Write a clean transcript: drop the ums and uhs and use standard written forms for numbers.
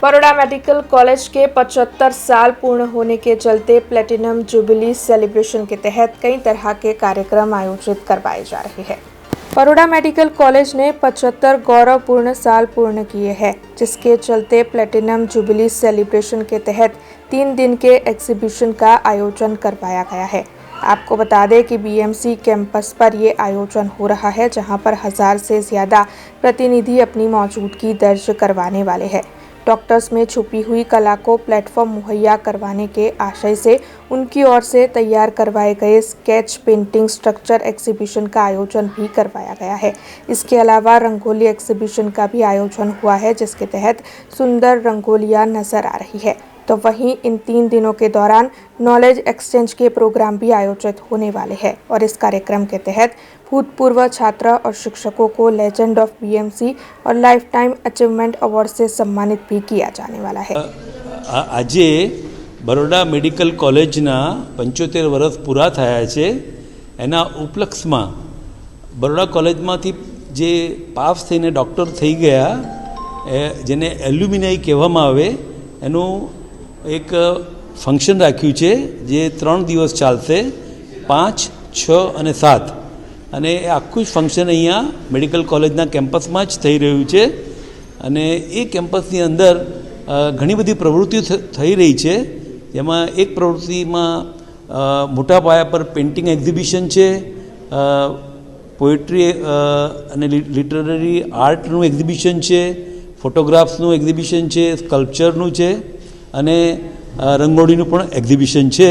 Baroda medical college के 75 साल पूर्ण होने के चलते प्लेटिनम जुबली सेलिब्रेशन के तहत कई तरह के कार्यक्रम आयोजित करवाए जा रहे हैं। बड़ौदा मेडिकल कॉलेज ने 75 गौरवपूर्ण साल पूर्ण किए हैं, जिसके चलते प्लेटिनम जुबली सेलिब्रेशन के तहत 3 दिन के एग्जीबिशन का आयोजन करवाया गया है। आपको बता दें कि बीएमसी कैंपस पर ये आयोजन हो रहा है, जहां पर 1000 से ज़्यादा प्रतिनिधि अपनी मौजूदगी दर्ज करवाने वाले हैं। डॉक्टर्स में छुपी हुई कला को प्लेटफॉर्म मुहैया करवाने के आशय से उनकी ओर से तैयार करवाए गए स्केच पेंटिंग स्ट्रक्चर एग्जीबिशन का आयोजन भी करवाया गया है। इसके अलावा रंगोली एग्जीबिशन का भी आयोजन हुआ है, जिसके तहत सुंदर रंगोलियां नजर आ रही है। तो वहीं इन 3 दिनों के दौरान नॉलेज एक्सचेंज के प्रोग्राम भी आयोजित होने वाले हैं और इस कार्यक्रम के तहत भूतपूर्व छात्र और शिक्षकों को लेजेंड ऑफ बीएमसी और लाइफ टाइम अचीवमेंट अवार्ड से सम्मानित भी किया जाने वाला है। आज बड़ौदा मेडिकल कॉलेजना 75 वर्ष पूरा थया छे। एना उपलक्ष्यमां बड़ौदा कॉलेजमांथी जे पास थईने डॉक्टर थई गया जेने एल्युमिनाई कहेवामां आवे एनुं एक फंक्शन राख्યું છે જે 3 દિવસ ચાલશે 5, 6 અને 7 અને એ આખું જ ફંક્શન અહીંયા મેડિકલ કોલેજના કેમ્પસમાં જ થઈ રહ્યું છે અને એ કેમ્પસની અંદર ઘણી બધી પ્રવૃત્તિઓ થઈ રહી છે, જેમાં એક પ્રવૃત્તિમાં મોટા પાયા પર પેઇન્ટિંગ એક્ઝિબિશન છે, પોએટ્રી અને લિટરરી આર્ટનું એક્ઝિબિશન છે, ફોટોગ્રાફ્સનું એક્ઝિબિશન છે, સ્કલ્પચરનું છે અને રંગોળીનું પણ એક્ઝિબિશન છે।